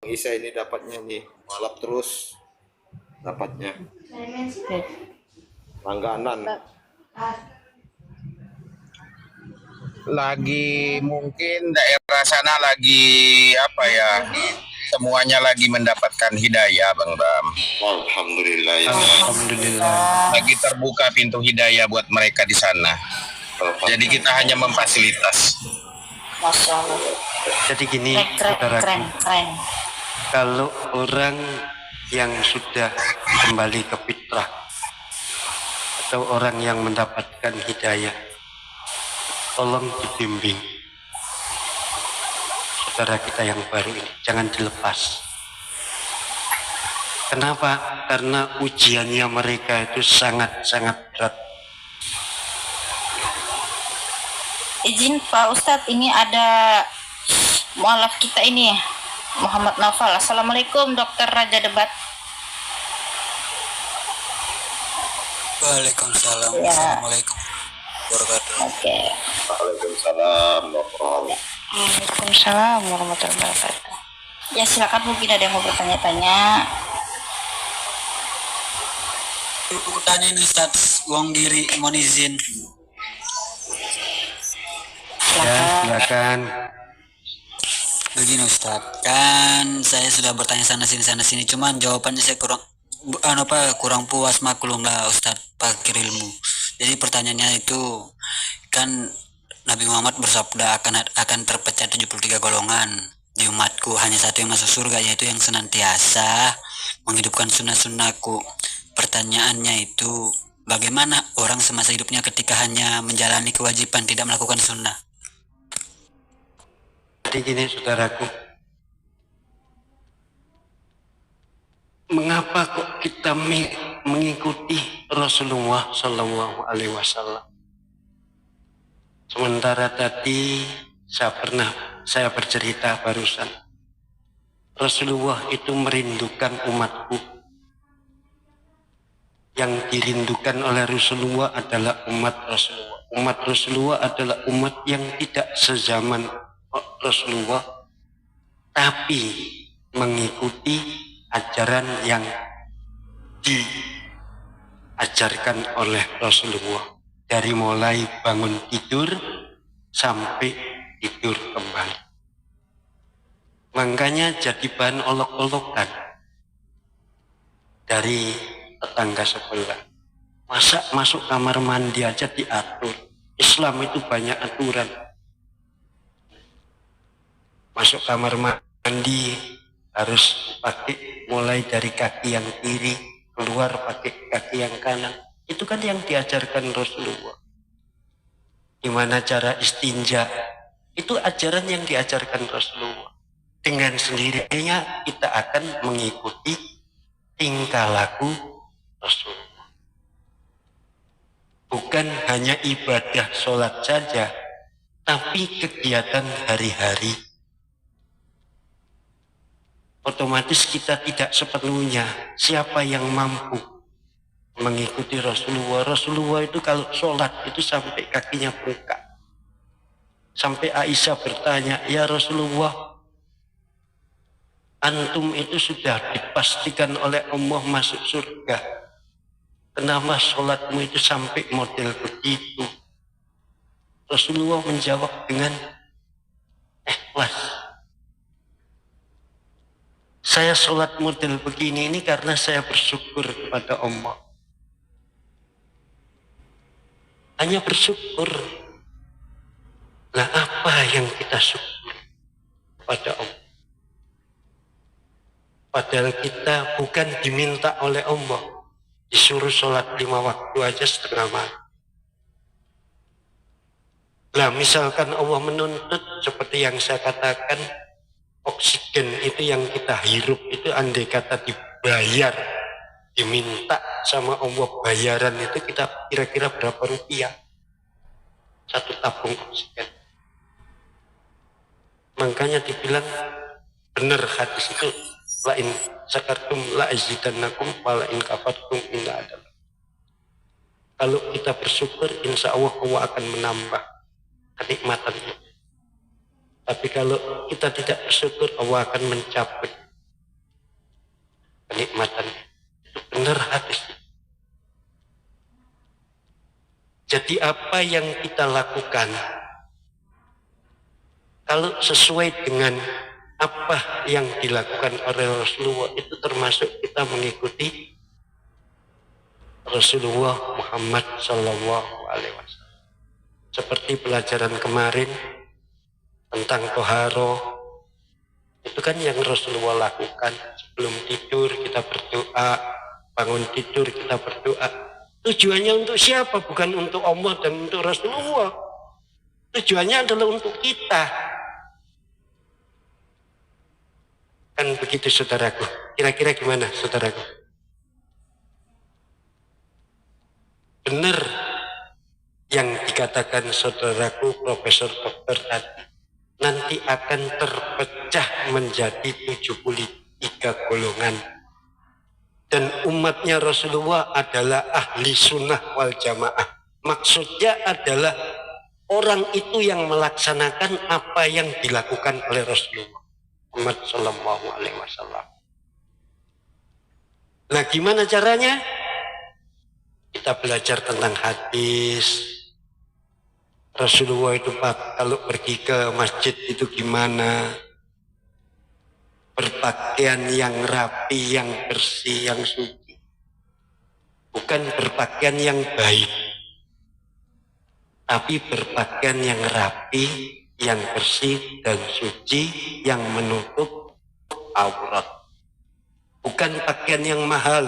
Isa ini dapatnya nih, balap terus dapatnya langganan. Lagi mungkin daerah sana lagi apa ya, semuanya lagi mendapatkan hidayah, Bang Bram. Alhamdulillah ya. Alhamdulillah. Lagi terbuka pintu hidayah buat mereka di sana. Jadi kita hanya memfasilitas. Masya Allah. Jadi gini, Keren, saudaraku, keren, keren. kalau orang yang sudah kembali ke fitrah atau orang yang mendapatkan hidayah, tolong dibimbing saudara kita yang baru ini, jangan dilepas. Kenapa? Karena ujiannya mereka itu sangat-sangat berat. Izin Pak Ustadz, ini ada mualaf kita ini, Muhammad Naufal. Assalamualaikum Dokter Raja Debat. Waalaikumsalam. Ya. Assalamualaikum warahmatullahi wabarakatuh. Oke. Waalaikumsalam warahmatullahi. Waalaikumsalam warahmatullahi wabarakatuh. Ya silakan, mungkin ada yang mau bertanya-tanya. Aku tanya ini Ustaz, Wong Giri mohon izin. Ya, silakan. Begini Ustaz, kan saya sudah bertanya sana sini, cuman jawabannya saya kurang puas, maklum lah Ustaz, pakir ilmu. Jadi pertanyaannya itu kan Nabi Muhammad bersabda akan terpecah 73 golongan di umatku, hanya satu yang masuk surga, yaitu yang senantiasa menghidupkan sunnah-sunnahku. Pertanyaannya itu, bagaimana orang semasa hidupnya ketika hanya menjalani kewajiban, tidak melakukan sunnah? Jadi gini saudaraku, mengapa kok kita mengikuti Rasulullah Shallallahu Alaihi Wasallam? Sementara tadi saya bercerita barusan, Rasulullah itu merindukan umatku. Yang dirindukan oleh Rasulullah adalah umat Rasulullah. Umat Rasulullah adalah umat yang tidak sezaman Rasulullah, tapi mengikuti ajaran yang diajarkan oleh Rasulullah, dari mulai bangun tidur sampai tidur kembali. Makanya jadi bahan olok-olokan dari tetangga sebelah. Masa masuk kamar mandi aja diatur? Islam itu banyak aturan. Masuk kamar mandi harus pakai mulai dari kaki yang kiri, keluar pakai kaki yang kanan. Itu kan yang diajarkan Rasulullah. Gimana cara istinja? Itu ajaran yang diajarkan Rasulullah. Dengan sendirinya kita akan mengikuti tingkah laku Rasulullah. Bukan hanya ibadah sholat saja, tapi kegiatan hari-hari. Otomatis kita tidak sepenuhnya. Siapa yang mampu mengikuti Rasulullah? Rasulullah itu kalau sholat itu sampai kakinya bengkak. Sampai Aisyah bertanya, ya Rasulullah, antum itu sudah dipastikan oleh Allah masuk surga. Kenapa sholatmu itu sampai model begitu? Rasulullah menjawab dengan ikhlas. Saya sholat model begini ini karena saya bersyukur kepada Allah. Hanya bersyukur. Nah, apa yang kita syukur kepada Allah? Padahal kita bukan diminta oleh Allah, disuruh sholat 5 waktu aja setengah malam. Nah, misalkan Allah menuntut seperti yang saya katakan, oksigen itu yang kita hirup itu andai kata dibayar, diminta sama Allah bayaran itu, kita kira-kira berapa rupiah satu tabung oksigen? Makanya dibilang benar hadis itu, la in syakartum la azidannakum wa la in kafartum inna adalah. Kalau kita bersyukur, insya Allah Allah akan menambah kenikmatan itu. Tapi kalau kita tidak bersyukur, Allah akan mencabut kenikmatan. Itu benar hadis. Jadi apa yang kita lakukan, kalau sesuai dengan apa yang dilakukan oleh Rasulullah, itu termasuk kita mengikuti Rasulullah Muhammad Sallallahu Alaihi Wasallam. Seperti pelajaran kemarin tentang toharo, itu kan yang Rasulullah lakukan. Sebelum tidur kita berdoa, bangun tidur kita berdoa. Tujuannya untuk siapa? Bukan untuk Allah dan untuk Rasulullah. Tujuannya adalah untuk kita. Kan begitu saudaraku. Kira-kira gimana saudaraku? Benar yang dikatakan saudaraku Profesor Dokter tadi. Nanti akan terpecah menjadi 73 golongan. Dan umatnya Rasulullah adalah ahli sunnah wal jamaah. Maksudnya adalah orang itu yang melaksanakan apa yang dilakukan oleh Rasulullah Muhammad Sallallahu Alaihi Wasallam. Nah, gimana caranya? Kita belajar tentang hadis. Rasulullah itu kalau pergi ke masjid itu gimana? Berpakaian yang rapi, yang bersih, yang suci. Bukan berpakaian yang baik, tapi berpakaian yang rapi, yang bersih dan suci, yang menutup aurat. Bukan pakaian yang mahal,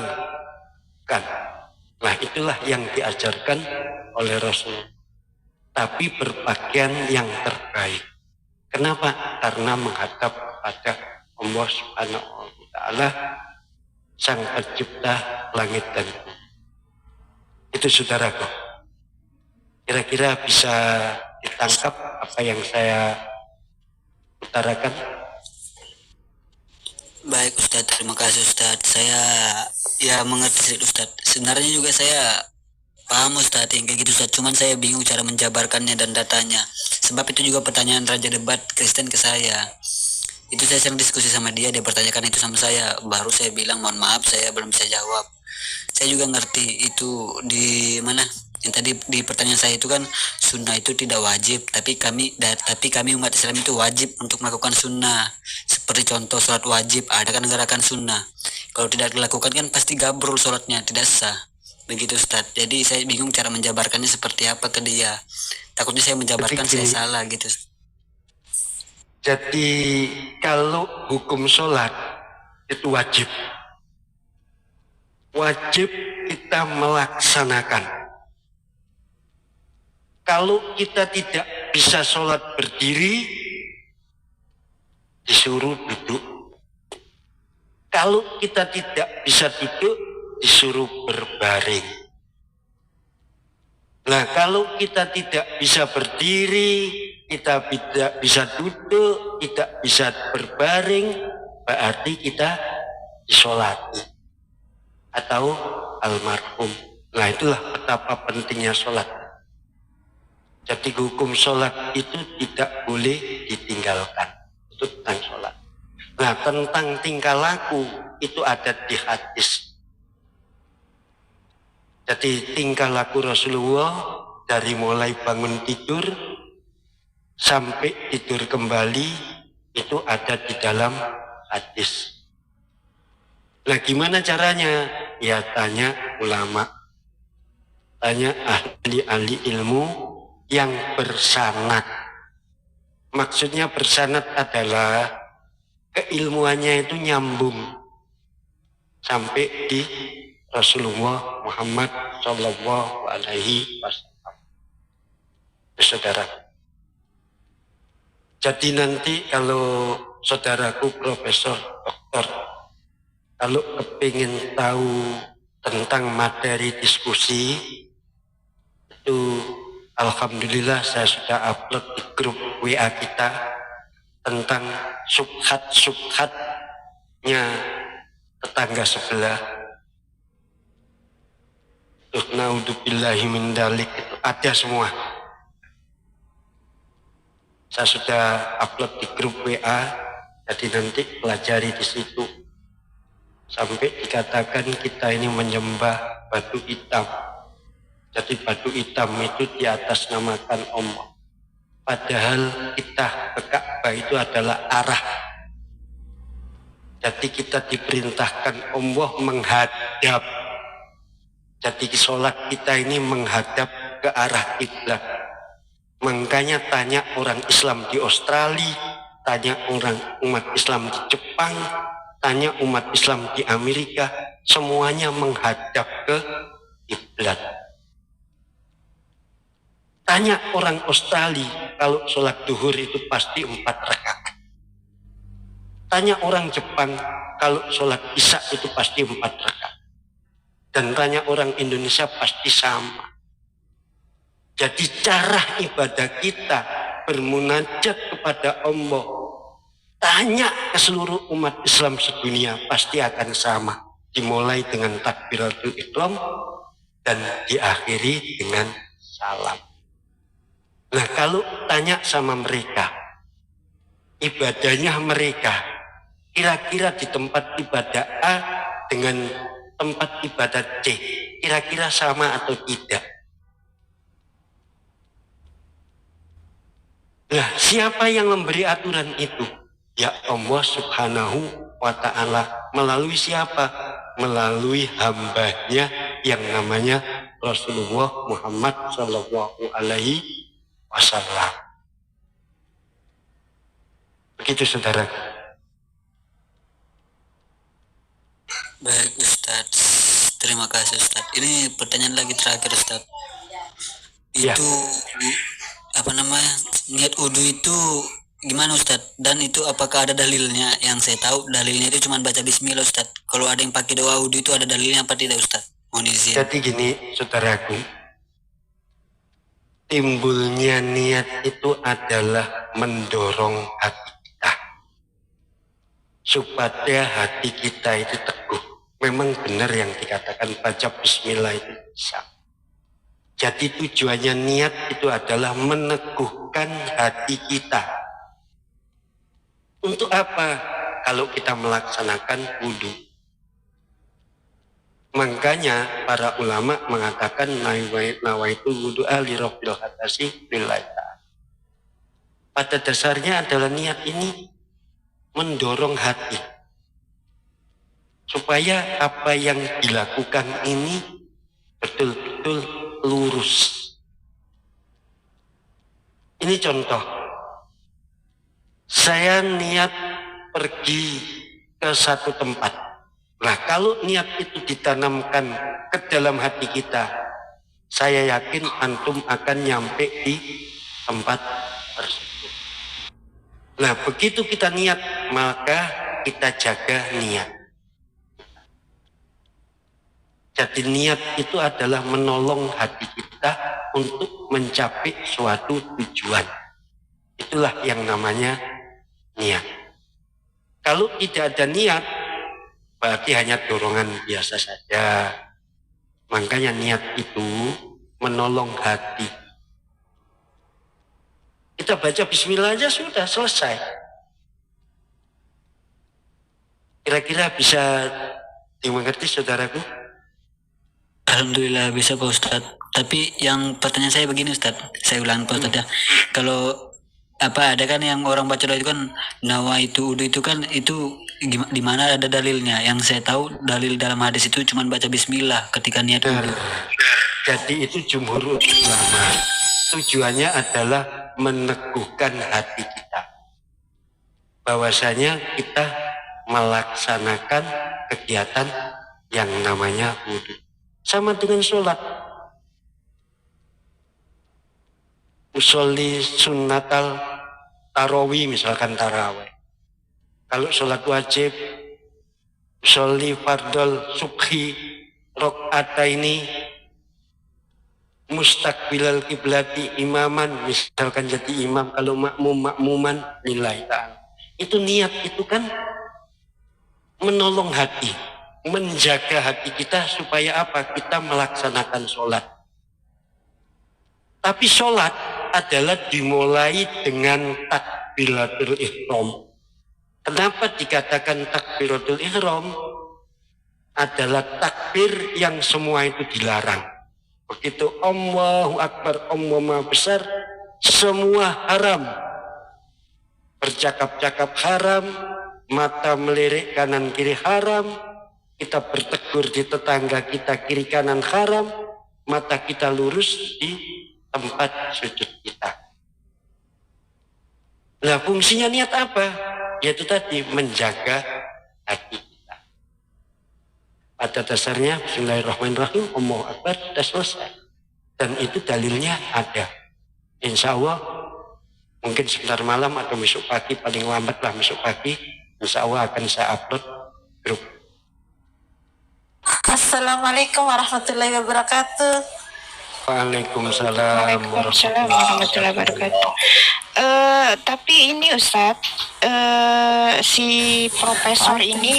kan? Nah, itulah yang diajarkan oleh Rasul. Tapi berpakaian yang terbaik. Kenapa? Karena menghadap kepada Allah Subhanahu wa Ta'ala, Sang Pencipta langit dan bumi. Itu saudaraku. Kira-kira bisa ditangkap apa yang saya utarakan? Baik Ustadz, terima kasih Ustadz. Saya ya mengerti sedikit Ustadz. Sebenarnya juga saya paham Ustadz yang kayak gitu Ustadz. Cuman saya bingung cara menjabarkannya dan datanya. Sebab itu juga pertanyaan Raja Debat Kristen ke saya. Itu saya sering diskusi sama dia bertanyakan itu sama saya. Baru saya bilang mohon maaf saya belum bisa jawab. Saya juga ngerti itu di mana. Yang tadi di pertanyaan saya itu kan sunnah itu tidak wajib, tapi kami umat Islam itu wajib untuk melakukan sunnah. Seperti contoh sholat wajib, ada kan gerakan sunnah. Kalau tidak dilakukan kan pasti gabrul sholatnya, tidak sah. Begitu Ustadz. Jadi saya bingung cara menjabarkannya seperti apa ke dia. Takutnya saya menjabarkan saya salah gitu. Jadi kalau hukum sholat itu wajib. Wajib kita melaksanakan. Kalau kita tidak bisa sholat berdiri, disuruh duduk. Kalau kita tidak bisa duduk, disuruh berbaring. Nah, kalau kita tidak bisa berdiri, kita tidak bisa duduk, tidak bisa berbaring, berarti kita disolati atau almarhum. Nah, itulah betapa pentingnya sholat. Jadi hukum sholat itu tidak boleh ditinggalkan. Itu tentang sholat. Nah, tentang tingkah laku itu ada di hadis. Jadi tingkah laku Rasulullah dari mulai bangun tidur sampai tidur kembali itu ada di dalam hadis. Nah, gimana caranya? Ya tanya ulama, tanya ahli-ahli ilmu yang bersanad. Maksudnya bersanad adalah keilmuannya itu nyambung sampai di Rasulullah Muhammad Sallallahu Alaihi Wasallam. Saudara. Jadi nanti kalau saudaraku Profesor Dokter, kalau kepingin tahu tentang materi diskusi itu, alhamdulillah saya sudah upload di grup WA kita tentang subhat-subhatnya tetangga sebelah. Naudzubillahi min dzalik, itu ada semua. Saya sudah upload di grup WA, jadi nanti pelajari di situ. Sampai dikatakan kita ini menyembah batu hitam. Jadi batu hitam itu di atas namakan Allah. Padahal kita ke Ka'bah itu adalah arah. Jadi kita diperintahkan Allah menghadap. Jadi sholat kita ini menghadap ke arah kiblat. Makanya tanya orang Islam di Australia, tanya orang umat Islam di Jepang, tanya umat Islam di Amerika, semuanya menghadap ke kiblat. Tanya orang Australia, kalau sholat duhur itu pasti 4 rakaat. Tanya orang Jepang, kalau sholat isya itu pasti 4 rakaat. Dan tanya orang Indonesia pasti sama. Jadi cara ibadah kita bermunajat kepada Allah, tanya ke seluruh umat Islam sedunia pasti akan sama. Dimulai dengan takbiratul ihram dan diakhiri dengan salam. Nah, kalau tanya sama mereka, ibadahnya mereka, kira-kira di tempat ibadah A dengan tempat ibadah C, kira-kira sama atau tidak? Nah, siapa yang memberi aturan itu? Ya Allah Subhanahu wa ta'ala. Melalui siapa? Melalui hambanya yang namanya Rasulullah Muhammad Sallallahu Alaihi Wasallam. Begitu saudara. Baik Ustadz, terima kasih Ustadz. Ini pertanyaan lagi terakhir Ustadz. Ya. Itu apa namanya, niat wudhu itu gimana Ustadz? Dan itu apakah ada dalilnya? Yang saya tahu dalilnya itu cuma baca bismillah Ustadz. Kalau ada yang pakai doa wudhu itu ada dalilnya apa tidak Ustadz? Mohon izin. Jadi gini saudaraku, timbulnya niat itu adalah mendorong hati kita supaya hati kita itu teguh. Memang benar yang dikatakan baca bismillah itu bisa. Jadi tujuannya niat itu adalah meneguhkan hati kita. Untuk apa? Kalau kita melaksanakan wudhu. Makanya para ulama mengatakan nawaitu wudhu'a li rabbil hadasi lillahi ta'ala. Pada dasarnya adalah niat ini mendorong hati supaya apa yang dilakukan ini betul-betul lurus. Ini contoh. Saya niat pergi ke satu tempat. Nah, kalau niat itu ditanamkan ke dalam hati kita, saya yakin antum akan nyampe di tempat tersebut. Nah, begitu kita niat, maka kita jaga niat. Jadi niat itu adalah menolong hati kita untuk mencapai suatu tujuan. Itulah yang namanya niat. Kalau tidak ada niat, berarti hanya dorongan biasa saja. Makanya niat itu menolong hati. Kita baca bismillah aja sudah selesai. Kira-kira bisa dimengerti saudaraku? Alhamdulillah bisa Pak Ustadz. Tapi yang pertanyaan saya begini Ustadz, saya ulang Pak Ustadz ya. Kalau apa ada kan yang orang baca doa itu kan nawaitu wudhu itu kan itu di mana ada dalilnya? Yang saya tahu dalil dalam hadis itu cuma baca bismillah ketika niat wudhu. Jadi itu jumhur ulama. Tujuannya adalah meneguhkan hati kita. Bahwasanya kita melaksanakan kegiatan yang namanya wudhu. Sama dengan sholat. Usolli sunnatal tarawih, misalkan tarawih. Kalau sholat wajib, usolli fardol subhi rok'ataini mustaqbilal kiblati imaman, misalkan jadi imam. Kalau makmuman lillahi ta'ala. Itu niat itu kan menolong hati, menjaga hati kita supaya apa? Kita melaksanakan sholat. Tapi sholat adalah dimulai dengan takbiratul ihram. Kenapa dikatakan takbiratul ihram? adalah takbir yang semua itu dilarang. Begitu Allahu Akbar, Allah Maha Besar, semua haram. Bercakap-cakap haram, mata melirik kanan kiri haram, kita bertegur di tetangga kita kiri kanan haram, mata kita lurus di tempat sujud kita. Nah, fungsinya niat apa? Yaitu tadi menjaga hati kita. Pada dasarnya Bismillahirrahmanirrahim, Allahu Akbar, sudah selesai. Dan itu dalilnya ada. Insya Allah mungkin sebentar malam atau besok pagi, paling lambat lah besok pagi, insya Allah akan saya upload grup. Assalamualaikum warahmatullahi wabarakatuh. Waalaikumsalam Warahmatullahi wabarakatuh. Tapi ini Ustadz, si profesor ini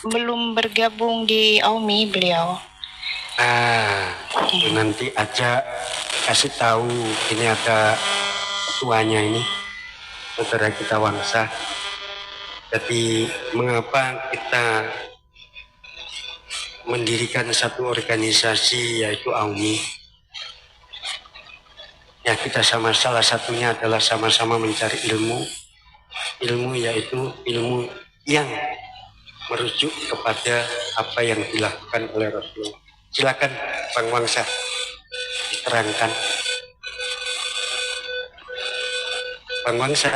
belum bergabung di AUMI beliau. Nah, itu nanti aja kasih tahu, ini ada ketuanya ini, saudara kita Wangsa. Jadi mengapa kita mendirikan satu organisasi yaitu AUMI? Ya, kita salah satunya adalah sama-sama mencari ilmu yaitu ilmu yang merujuk kepada apa yang dilakukan oleh Rasulullah. Silakan Bang Wangsa diterangkan. Bang Wangsa.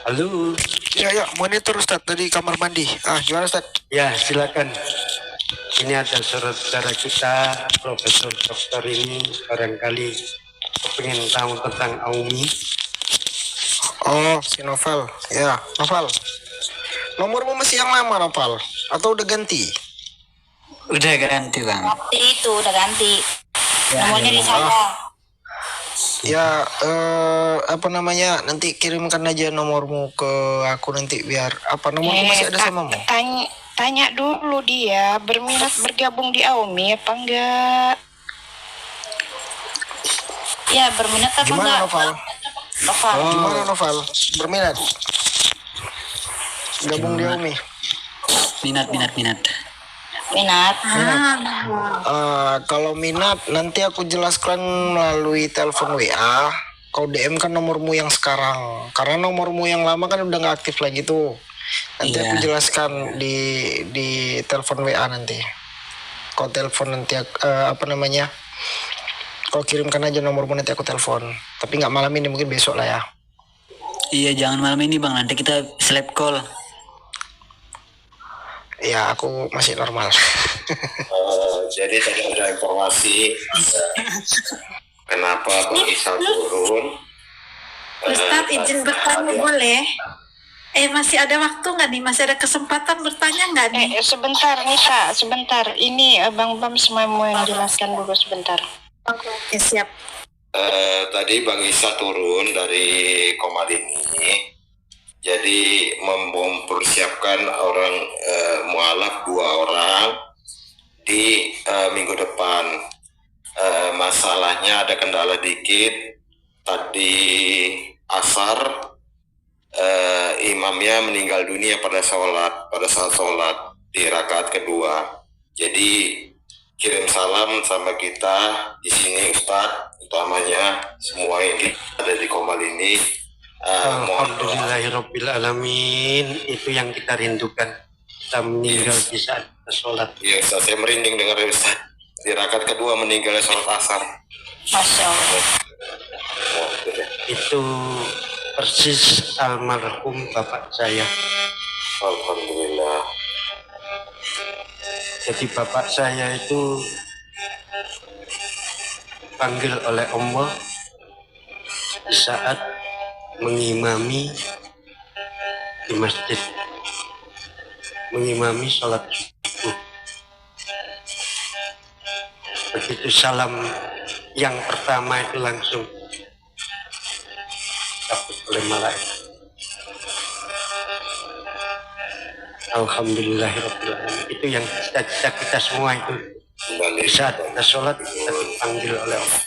Halo. Ya, monitor Ustadz dari kamar mandi. Gimana Ustadz? Ya, silakan. Ini ada saudara kita, Profesor Doktor ini barangkali pengen tahu tentang AUMI. Oh, si Novel. Ya, Novel. Nomormu masih yang lama, Novel? Atau udah ganti? Udah ganti bang. Itu udah ganti. Ya, Nomornya ya. di sana. Ya, apa namanya? Nanti kirimkan aja nomormu ke aku nanti biar apa nomormu masih ada samamu? Tanya dulu dia berminat bergabung di AUMI apa enggak? Ya, berminat apa Gimana enggak? Novel? Novel. Gimana Novel? Berminat? Gabung di Umi? Minat. Minat. Kalau minat nanti aku jelaskan melalui telepon WA. Kau DM kan nomormu yang sekarang, karena nomormu yang lama kan udah nggak aktif lagi tuh. Nanti Iya. aku jelaskan di telepon WA nanti. Kau telepon nanti apa namanya? Kau kirimkan aja nomormu, nanti aku telepon. Tapi nggak malam ini, mungkin besok lah ya. Iya, jangan malam ini bang, nanti kita slap call. Ya, aku masih normal. Jadi tadi ada informasi kenapa Bang Isal turun. Ustadz izin bertanya boleh? Masih ada waktu nggak nih? Masih ada kesempatan bertanya nggak nih? Sebentar Nisa, sebentar. Ini Bang Bam semua mau yang jelaskan dulu sebentar. Oke, siap. Tadi Bang Isa turun dari Komalini, jadi mempersiapkan orang mualaf 2 orang di minggu depan. Masalahnya ada kendala dikit. Tadi asar imamnya meninggal dunia pada saat sholat di rakaat kedua. Jadi kirim salam sama kita di sini Ustadz, utamanya semua ini ada di Komal ini. Alhamdulillahirabbil alamin, itu yang kita rindukan. Kita meninggal di saat kita sholat. Ya Ustadz, saya merinding dengar Ustadz. Di rakaat kedua meninggalnya sholat asar. Masya Allah. Itu persis almarhum bapak saya. Alhamdulillah. Jadi bapak saya itu panggil oleh Allah di saat mengimami di masjid, mengimami sholat subuh. Begitu salam yang pertama itu langsung dapat oleh malaikat. Alhamdulillahirabbil alamin. Itu yang cita-cita kita semua itu. Di saat kita sholat kita dipanggil oleh Allah.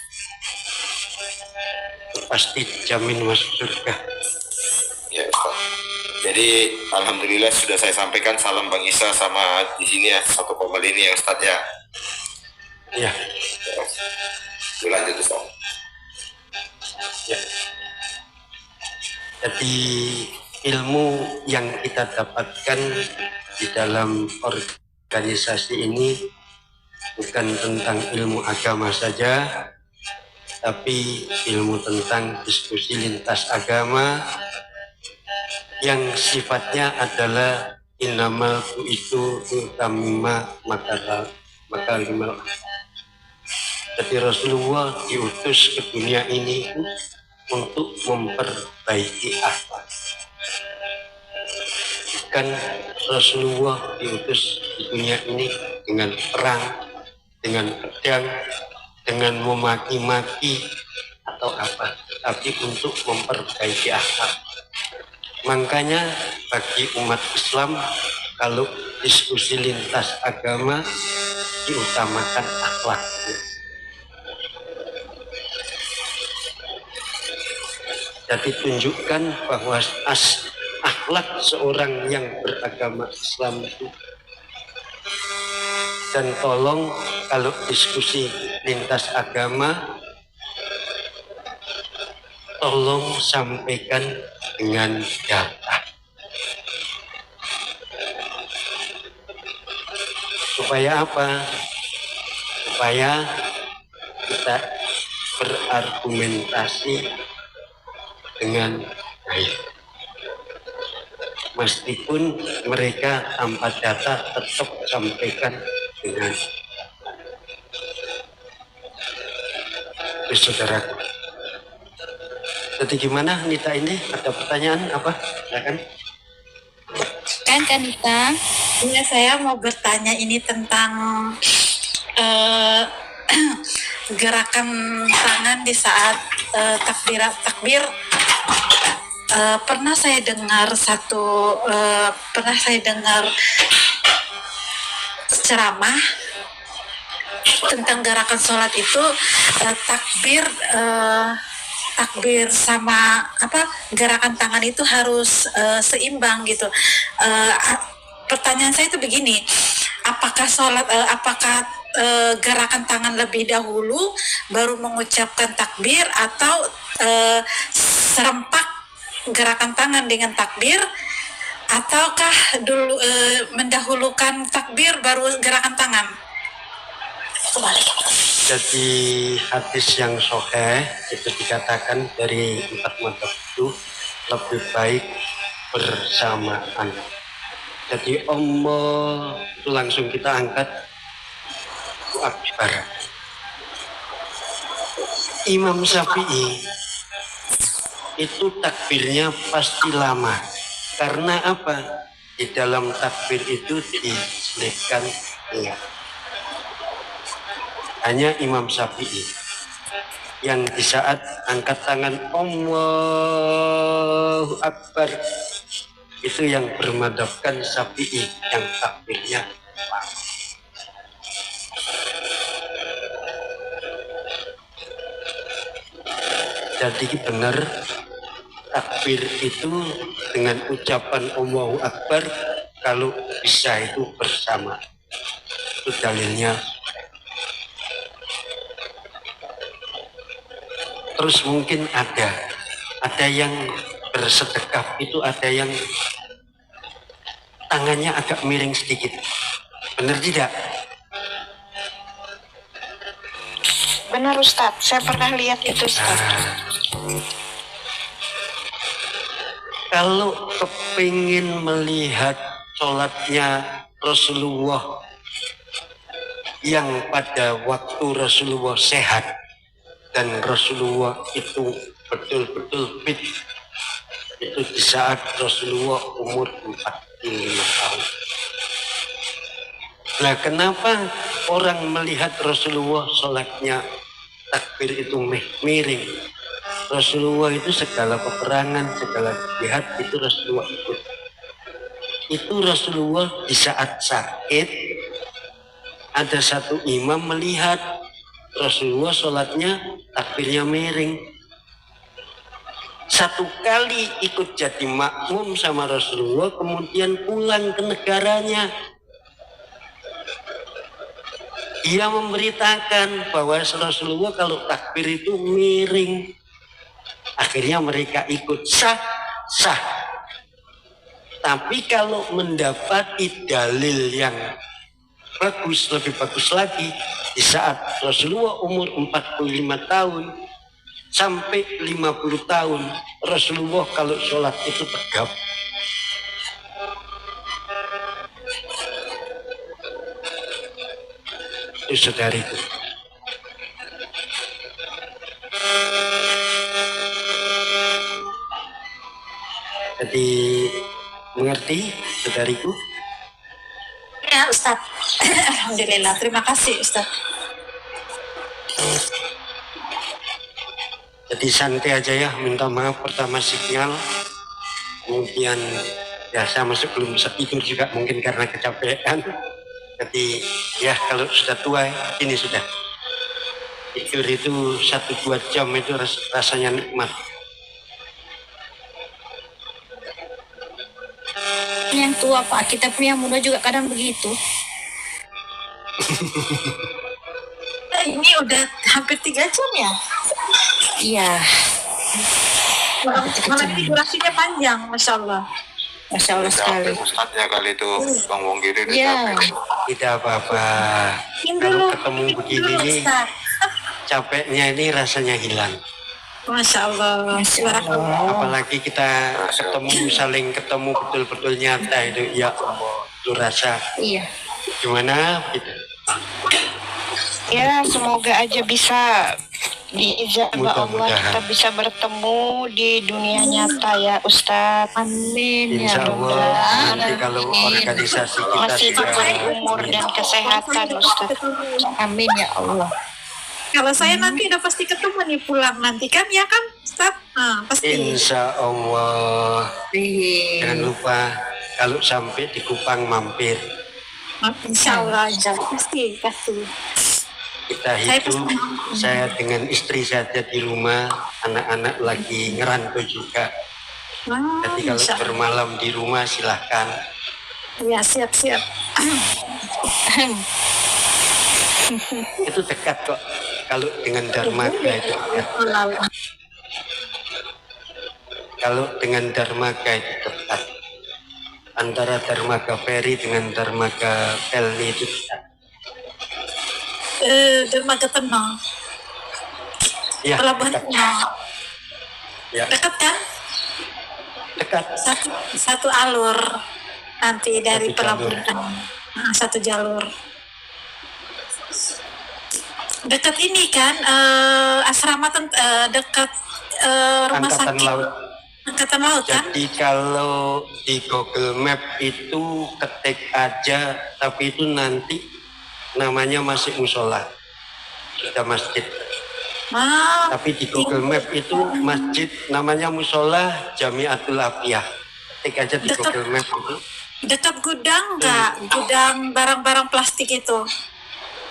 Itu pasti jamin masuk surga. Ya Ustadz. Jadi alhamdulillah sudah saya sampaikan salam Bang Isa sama di sini ya 1,5 ya Ustaz ya. Ya, Lanjut Ustaz. ya. Jadi ilmu yang kita dapatkan di dalam organisasi ini bukan tentang ilmu agama saja, tapi ilmu tentang diskusi lintas agama yang sifatnya adalah innamal itu utamima makalimal. Jadi Rasulullah diutus ke dunia ini untuk memperbaiki akhlak. Bukan Rasulullah diutus di dunia ini dengan perang, dengan pedang, dengan memaki-maki atau apa, tapi untuk memperbaiki akhlak. Makanya bagi umat Islam kalau diskusi lintas agama diutamakan akhlaknya. Jadi tunjukkan bahwa akhlak seorang yang beragama Islam itu. Dan tolong kalau diskusi lintas agama, tolong sampaikan dengan data. Supaya apa? Supaya kita berargumentasi dengan baik. Meskipun mereka tanpa data tetap sampaikan dengan saudaraku. Jadi gimana Nita ini? Ada pertanyaan apa? Silakan. Kan Nita, ya saya mau bertanya ini tentang gerakan tangan di saat takbir. Pernah saya dengar ceramah tentang gerakan sholat itu, takbir sama gerakan tangan itu harus seimbang gitu. Pertanyaan saya itu begini, apakah gerakan tangan lebih dahulu baru mengucapkan takbir, atau serempak gerakan tangan dengan takbir, ataukah dulu mendahulukan takbir baru gerakan tangan? Jadi hadis yang sahih itu dikatakan dari 4 mazhab itu lebih baik bersamaan. Jadi Allah itu langsung kita angkat Allahu Akbar. Imam Syafi'i itu takbirnya pasti lama. Karena apa? Di dalam takbir itu diselipkan niat. Hanya Imam Syafi'i yang di saat angkat tangan Allahu Akbar itu yang bermadhabkan Syafi'i yang takbirnya lama. Jadi benar takbir itu dengan ucapan Allahu Akbar kalau bisa itu bersama. Itu dalilnya. Terus mungkin ada yang bersedekah itu, ada yang tangannya agak miring sedikit. Benar tidak? Benar Ustadz, saya pernah lihat itu Ustadz. Kalau kepingin melihat sholatnya Rasulullah yang pada waktu Rasulullah sehat dan Rasulullah itu betul-betul fit, itu di saat Rasulullah umur 45 tahun. Nah, kenapa orang melihat Rasulullah sholatnya takbir itu miring? Rasulullah itu segala peperangan, segala jihad itu Rasulullah ikut. Itu Rasulullah di saat sakit, ada satu imam melihat Rasulullah sholatnya takbirnya miring. satu kali ikut jadi makmum sama Rasulullah, kemudian pulang ke negaranya. Dia memberitakan bahwa Rasulullah kalau takbir itu miring. Akhirnya mereka ikut sah. Tapi kalau mendapati dalil yang bagus, lebih bagus lagi, di saat Rasulullah umur 45 tahun sampai 50 tahun, Rasulullah kalau sholat itu tegap. Itu saudariku. Jadi mengerti saudariku? Ya Ustaz. Alhamdulillah, terima kasih Ustaz. Jadi santai aja ya, minta maaf pertama sinyal, kemudian ya saya masuk belum bisa tidur juga mungkin karena kecapean. Jadi ya kalau sudah tua ini sudah tidur itu 1-2 jam itu rasanya nikmat. Yang tua Pak, kita punya muda juga kadang begitu. Ini udah hampir 3 jam ya? Iya, Malam ini durasinya panjang, Masya Allah. Masya Allah sekali. Ustadznya kali itu Bang Wonggiri udah Iya. capek. Tidak apa-apa. Ini Kalau dulu, ketemu ini begini dulu, nih, Ustaz. capeknya ini rasanya hilang. Masya Allah. Apalagi kita ketemu, saling ketemu betul-betul nyata itu, ya Allah, itu rasa Iya. gimana gitu. Ya, semoga aja bisa diijabah Allah, Mudah-mudahan. kita bisa bertemu di dunia nyata ya Ustadz. Amin ya Insya Rabbal Allah nanti Alamin. kalau organisasi kita Masih sudah diberi umur dan kesehatan Ustadz. Amin ya Allah. Kalau saya nanti udah pasti ketemu nih pulang nanti kan, ya kan Ustaz? Nah, pasti. Insya Allah. Jangan lupa kalau sampai di Kupang mampir. Insya Allah, pasti. Kita hidup, saya dengan istri saja di rumah, anak-anak lagi ngerantau juga. Jadi kalau Insya Allah. bermalam di rumah silahkan. Ya, siap-siap. Itu dekat kok. Kalau dengan Darmaga itu dekat. Kalau dengan Darmaga itu dekat. Antara Darmaga Ferry dengan Darmaga Pelni itu dekat. Dermaga Tenang. Ya, Pelabuhan dekat. Tenang. Ya, Dekat kan? dekat. Satu alur nanti dari Satu Pelabuhan jalur. Tenang. Nah, satu jalur. Dekat ini kan, asrama dekat rumah Angkatan sakit. Laut. Angkatan Laut kan? Jadi kalau di Google Map itu ketik aja, tapi itu nanti namanya masih musola, sudah masjid. Tapi di Google Map itu masjid namanya musola Jamiatul Afiyah. Ketik aja di Dekat- Google Map itu. Dekat gudang nggak? Gudang barang-barang plastik itu.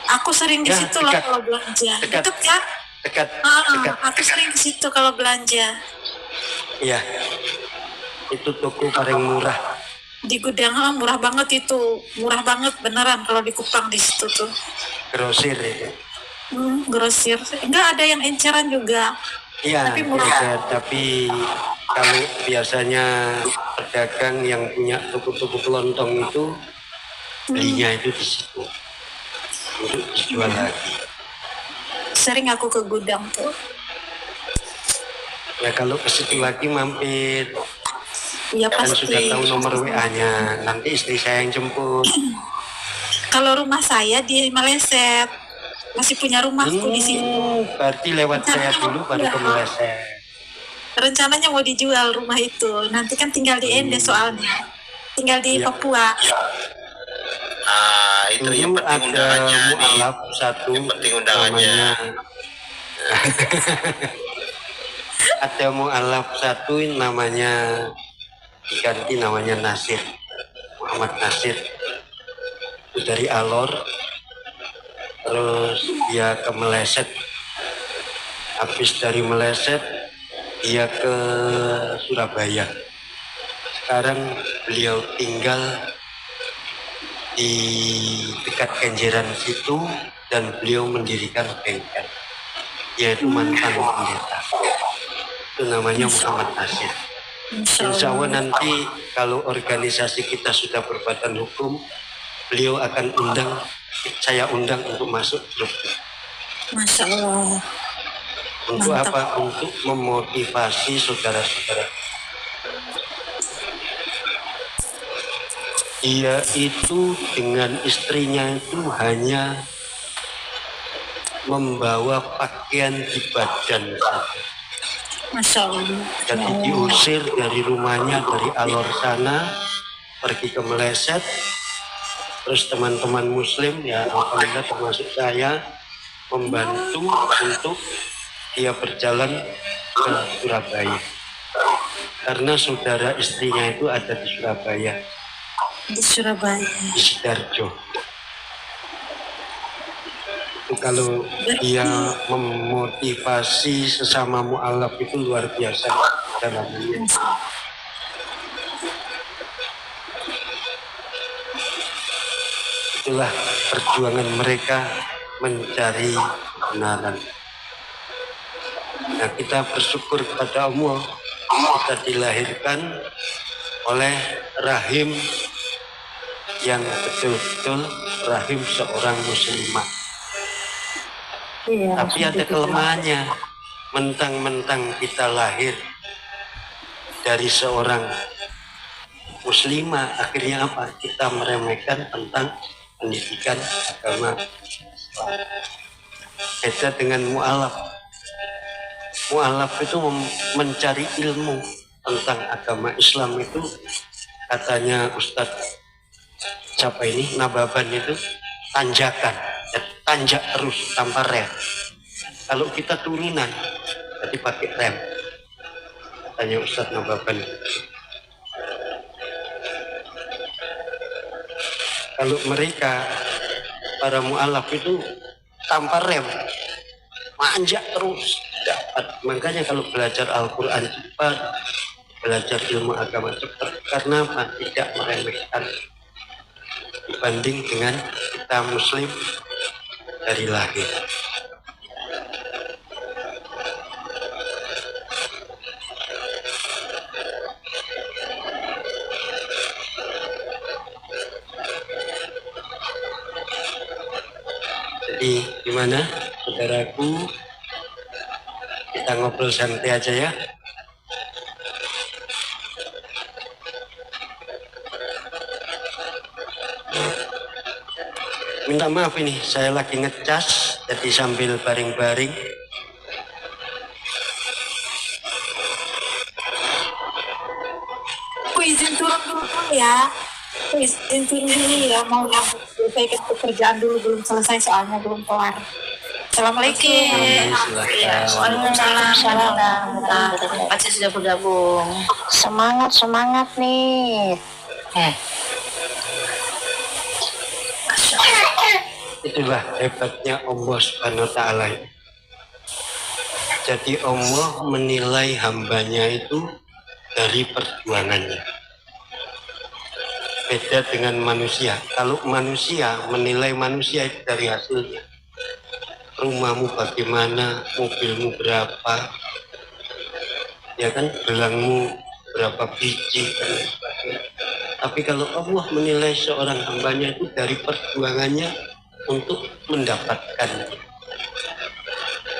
Aku sering di Ya, situ loh dekat. kalau belanja. Dekat. Dekat kan? Dekat, dekat. Aku sering ke situ kalau belanja. Iya. Itu toko paling murah. Di gudang murah banget itu. Murah banget beneran kalau di Kupang di situ tuh. Grosir itu. Grosir. Enggak ada yang enceran juga. Iya, Tapi murah. beda. Tapi kalau biasanya pedagang yang punya toko-toko kelontong itu belinya itu di situ untuk dijual lagi. Sering aku ke gudang tuh. Ya kalau ke situ lagi mampir, Iya kan pasti. sudah tahu nomor WA-nya. Nanti istri saya yang jemput. Kalau rumah saya di Maleset. Masih punya rumahku di situ. Berarti lewat saya dulu baru ke Maleset. Rencananya mau dijual rumah itu. Nanti kan tinggal di Ende soalnya. Tinggal di Iya. Papua. Ah, itu yang Dulu penting ada undangannya nih. mualaf satu Yang penting undangannya. namanya ada mualaf satu namanya diganti namanya Nasir, Muhammad Nasir. Itu dari Alor, terus dia ke Meleset. Habis dari Meleset dia ke Surabaya. Sekarang beliau tinggal di dekat Kenjeran situ dan beliau mendirikan bengkel. Dia itu mantan pendeta. Itu namanya Muhammad Nasir. Insya Allah nanti kalau organisasi kita sudah berbadan hukum, beliau akan saya undang untuk masuk grup. Masya Allah. Untuk Mantap. apa? Untuk memotivasi saudara-saudara. Dia itu dengan istrinya itu hanya membawa pakaian di badan saja. Masya Allah. Jadi diusir dari rumahnya, dari Alor sana, pergi ke Meleset. Terus teman-teman muslim, ya alhamdulillah termasuk saya, membantu untuk dia berjalan ke Surabaya. Karena saudara istrinya itu ada di Surabaya, Di Surabaya. di Sidoarjo. Itu kalau dia memotivasi sesama mu'alaf itu luar biasa dalamnya. Itulah perjuangan mereka mencari kebenaran. Nah, kita bersyukur kepada Allah, kita dilahirkan oleh rahim yang betul-betul rahim seorang muslimah. Iya, Tapi ada kelemahannya, mentang-mentang kita lahir dari seorang muslimah, akhirnya apa? Kita meremehkan tentang pendidikan agama. Beda dengan mu'alaf. Mu'alaf itu mencari ilmu tentang agama Islam itu, katanya Ustadz siapa ini, Nababan itu, tanjakan, tanjak terus tanpa rem. Kalau kita turunan, jadi pakai rem, katanya Ustadz Nababan. Kalau mereka, para mu'alaf itu tanpa rem, manjak terus, dapat. Makanya kalau belajar Al-Quran cepat, belajar ilmu agama cepat, karena apa? Tidak meremehkan dibanding dengan kita muslim dari lahir. Jadi gimana saudaraku, kita ngobrol santai aja ya. Minta maaf ini, saya lagi ngecas, jadi sambil baring-baring. Aku izin turun dulu ya. Aku izin turun dulu ya. Mau selesai pekerjaan dulu, belum selesai soalnya, belum kelar. Assalamualaikum. Waalaikumsalam. Terima kasih sudah bergabung. Semangat nih. Itulah hebatnya Allah Subhanahu wa Ta'ala. Jadi Allah menilai hambanya itu dari perjuangannya. Beda dengan manusia. Kalau manusia menilai manusia itu dari hasilnya. Rumahmu bagaimana, mobilmu berapa, ya kan, gelangmu berapa biji, dan sebagainya. Tapi kalau Allah menilai seorang hambanya itu dari perjuangannya untuk mendapatkan.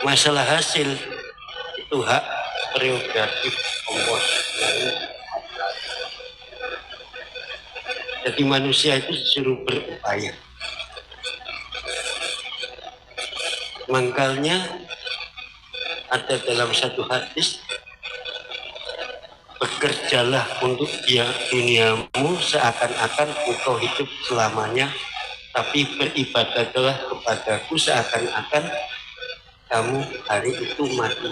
Masalah hasil itu hak prerogatif Allah. Jadi manusia itu disuruh berupaya. Makanya ada dalam satu hadis, bekerjalah untuk duniamu seakan-akan engkau hidup selamanya, tapi beribadahlah kepadaku seakan-akan kamu hari itu mati.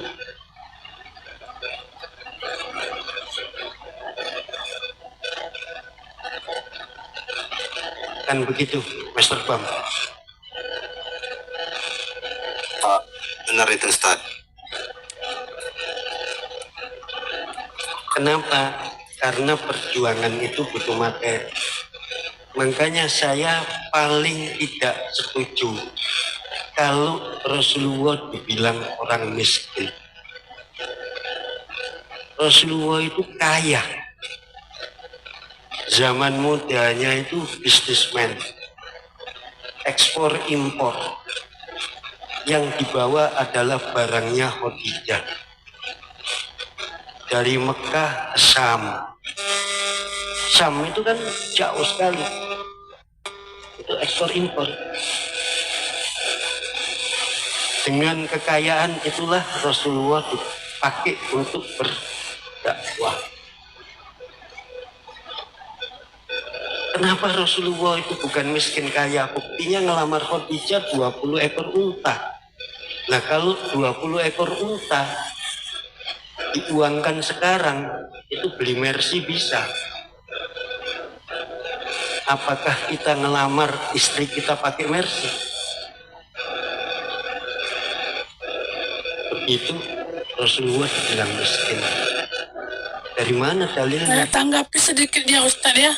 Kan begitu, Master Bam? Benar itu Ustaz. Kenapa? Karena perjuangan itu butuh materi. Makanya saya paling tidak setuju kalau Rasulullah dibilang orang miskin. Rasulullah itu kaya. Zaman mudanya itu bisnismen, ekspor impor. Yang dibawa adalah barangnya Khadijah. Dari Mekah ke Syam. Syam itu kan jauh sekali. Itu ekspor impor. Dengan kekayaan itulah Rasulullah dipakai untuk berdakwah. Kenapa Rasulullah itu bukan miskin kaya? Buktinya ngelamar Khadijah 20 ekor unta. Nah kalau 20 ekor unta diuangkan sekarang, itu beli Mercy bisa. Apakah kita ngelamar istri kita pakai Mercy? Begitu Rasulullah dibilang miskin. Dari mana dalilnya? Saya tanggapi sedikit ya Ustadz ya.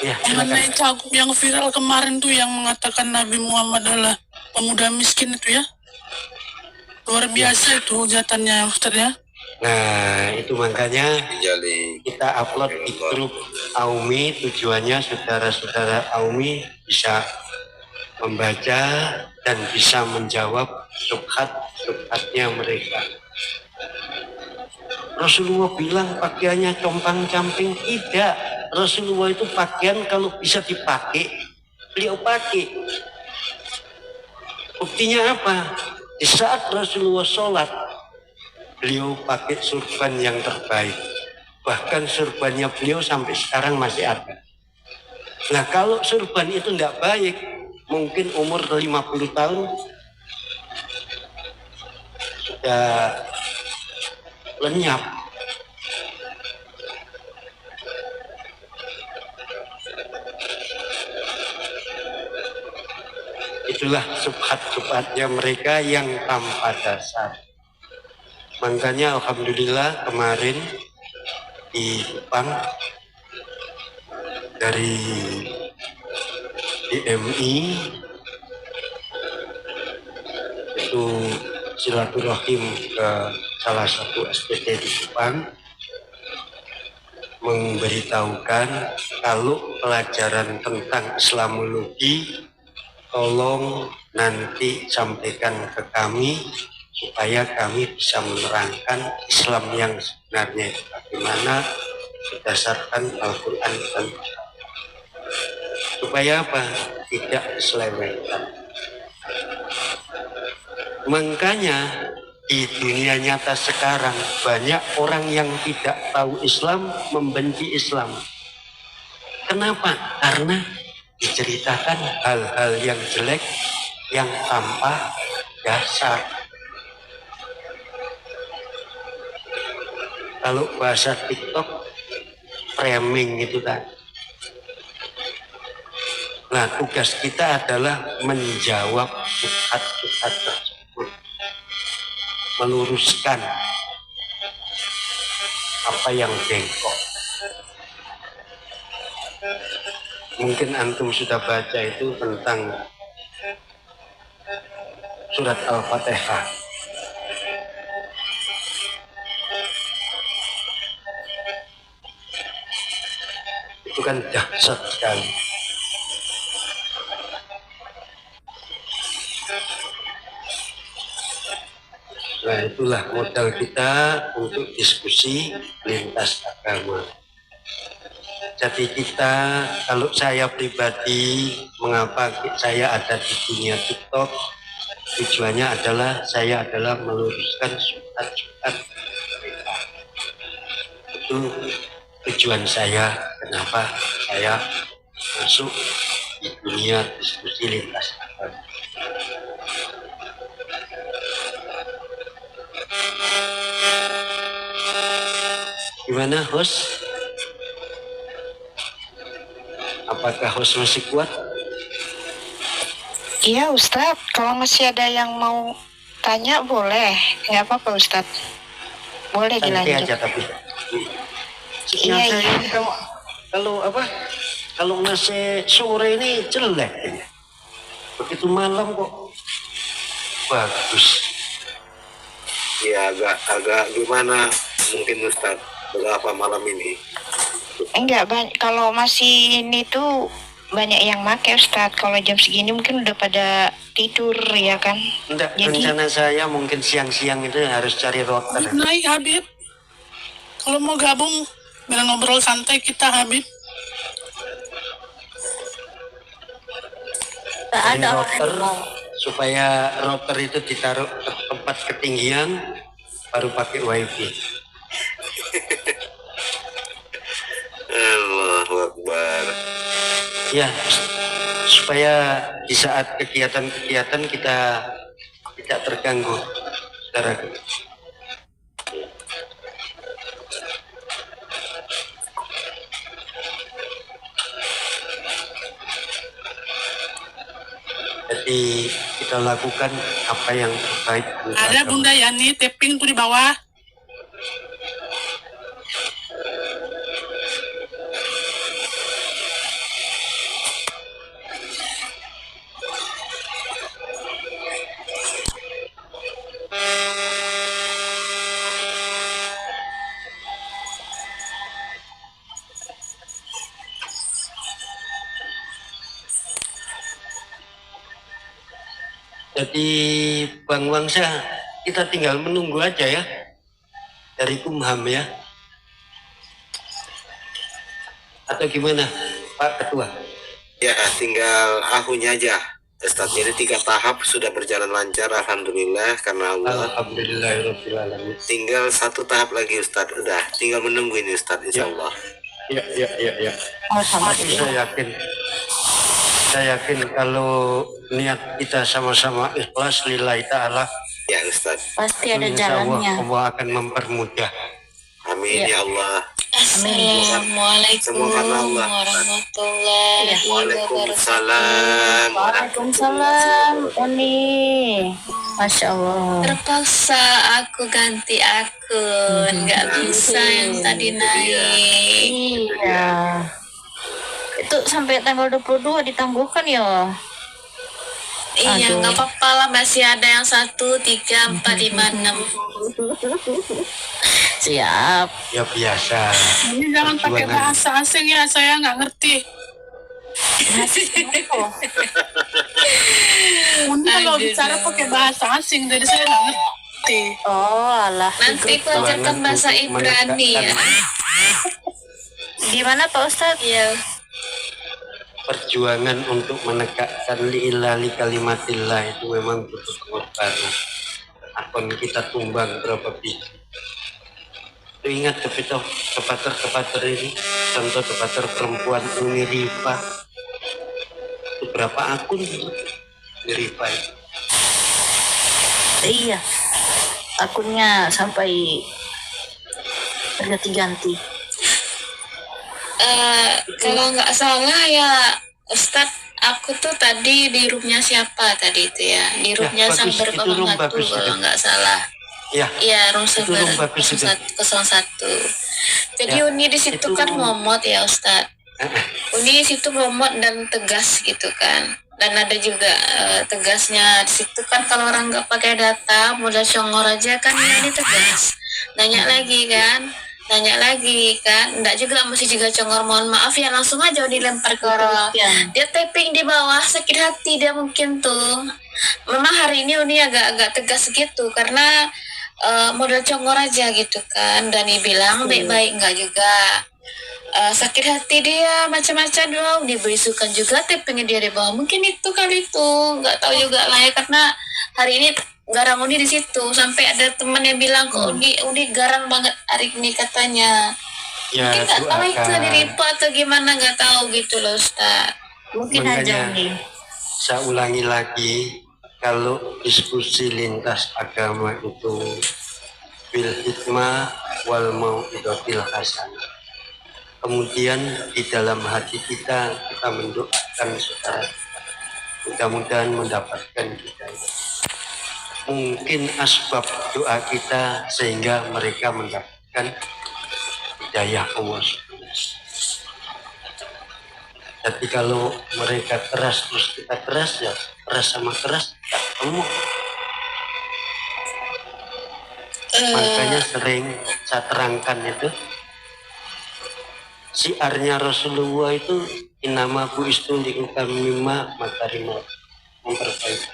Ya, Mengenai silakan. cagup yang viral kemarin tuh yang mengatakan Nabi Muhammad adalah pemuda miskin itu ya. Luar biasa itu hujatannya Ustadz ya. Nah, itu makanya Jali. kita upload di grup Aumi. Tujuannya saudara-saudara Aumi bisa membaca dan bisa menjawab subhatnya mereka. Rasulullah bilang pakaiannya compang-camping. Tidak. Rasulullah itu pakaian kalau bisa dipakai, beliau pakai. Buktinya apa? Di saat Rasulullah sholat, beliau pakai surban yang terbaik. Bahkan surbannya beliau sampai sekarang masih ada. Nah kalau surban itu tidak baik, mungkin umur 50 tahun sudah lenyap. Itulah subhat-subhatnya mereka yang tanpa dasar. Makanya alhamdulillah kemarin di Jepang dari DMI itu silaturahim ke salah satu SPT di Jepang, memberitahukan kalau pelajaran tentang Islamologi tolong nanti sampaikan ke kami supaya kami bisa menerangkan Islam yang sebenarnya bagaimana berdasarkan Al-Quran dan supaya apa? Tidak diselewengkan. Makanya di dunia nyata sekarang banyak orang yang tidak tahu Islam membenci Islam. Kenapa? Karena diceritakan hal-hal yang jelek yang tanpa dasar. Kalau bahasa TikTok framing itu kan. Nah tugas kita adalah menjawab subhat-subhat tersebut, meluruskan apa yang bengkok. Mungkin antum sudah baca itu tentang surat Al-Fatihah. Itu kan dahsyat sekali. Nah itulah modal kita untuk diskusi lintas agama. Jadi kita, kalau saya pribadi, mengapa saya ada di dunia TikTok, tujuannya adalah saya adalah meluruskan subhat-subhat mereka. Itu tujuan saya, kenapa saya masuk di dunia diskusi lintas agama. Gimana host? Apakah host masih kuat? Iya Ustadz, kalau masih ada yang mau tanya boleh. Nggak apa-apa Ustadz. Boleh Santai dilanjut. aja tapi. Sinyal Iya, saya iya. ini kalau masih sore ini jelek ini. Begitu malam kok bagus. Ya agak gimana mungkin Ustadz berapa malam ini? Enggak banyak. Kalau masih ini tuh banyak yang make Ustadz. Kalau jam segini mungkin udah pada tidur ya kan. Enggak, Jadi rencana saya mungkin siang-siang itu harus cari router. Naik Habib. Kalau mau gabung, biar ngobrol santai kita Habib. Tak Cari ada orang router yang mau. supaya router itu ditaruh ke tempat ketinggian baru pakai wifi. Allahu Akbar. Ya, supaya di saat kegiatan-kegiatan kita tidak terganggu. Saudara. Jadi kita lakukan apa yang terbaik. untuk Ada agama. Bunda Yani tapping tuh di bawah. Jadi Bang Wangsa, kita tinggal menunggu aja ya dari Kumham ya. Atau gimana Pak Ketua? Ya tinggal ahunya aja Ustadz. Jadi 3 tahap sudah berjalan lancar alhamdulillah karena Allah. Alhamdulillahirrahmanirrahim. Tinggal 1 tahap lagi Ustadz. Udah tinggal menunggu ini Ustadz insya Allah. Ya. Saya yakin kalau niat kita sama-sama ikhlas lillahi ta'ala, Ya Ustadz. Pasti ada insya Allah jalannya. Allah akan mempermudah. Amin ya Allah. Assalamualaikum Semua karena Allah. warahmatullahi wabarakatuh. Waalaikumsalam. Waalaikumsalam, Uni. Masya Allah. Terpaksa aku ganti akun, nggak bisa yang tadi naik. Iya. Itu sampai tanggal 22 ditangguhkan ya. Iya, Aduh. nggak apa-apa lah, masih ada yang 1, 3, 4, 5, 6. Siap. Ya biasa. Ini jangan pakai Perjuangan. bahasa asing ya, saya nggak ngerti. Uni kalau bicara pakai bahasa asing, jadi saya nggak ngerti. Oh, alah. Nanti aku ajarkan bahasa Ibrani ya. Gimana Pak Ustadz? Iya. Perjuangan untuk menegakkan li'ilali kalimatillah itu memang butuh pengorbanan. Akun kita tumbang berapa biji. Itu ingat kepater ini, contoh kepater perempuan Uni Rifa. Itu berapa akun Uni Rifa itu? Iya. Akunnya sampai ganti-ganti. Kalau nggak salah ya Ustadz, aku tuh tadi di roomnya siapa tadi itu ya? Di roomnya bagus, Sabar itu room 01 bagus kalau itu. nggak salah. Ya, Iya, room itu Sabar room bagus itu. 01. Jadi Ya, Uni di situ itu- kan ngomot ya Ustadz. Uni di situ ngomot dan tegas gitu kan. Dan ada juga tegasnya di situ kan, kalau orang nggak pakai data modal congor aja kan ya, ini tegas. Nanya lagi kan, enggak juga mesti juga congor, mohon maaf ya, langsung aja dilempar ke orang. Dia tapping di bawah, sakit hati dia mungkin tuh. Memang hari ini Uni agak tegas gitu karena modal congor aja gitu kan. Dan dibilang baik-baik enggak juga. Sakit hati dia macam-macam dong, diberisukan juga tappingnya dia di bawah, mungkin itu kali itu, nggak tahu juga lah ya, karena hari ini garang Uni di situ, sampai ada teman yang bilang kok Uni garang banget hari ini katanya. ya Mungkin nggak tahu itu doakan. di Ripa atau gimana, nggak tahu gitu loh Ustaz. Mungkin aja Makanya Uni. saya ulangi lagi, kalau diskusi lintas agama itu bil hikmah wal mau'izatil hasanah. Kemudian di dalam hati kita mendoakan saudara, mudah-mudahan mendapatkan hidayah. Mungkin asbab doa kita sehingga mereka mendapatkan hidayah Allah. Jadi kalau mereka keras terus kita keras, ya keras sama keras tak temu. Makanya sering saya terangkan itu, siarnya Rasulullah itu inama bu'istu liutamima makarimah, memperbaiki.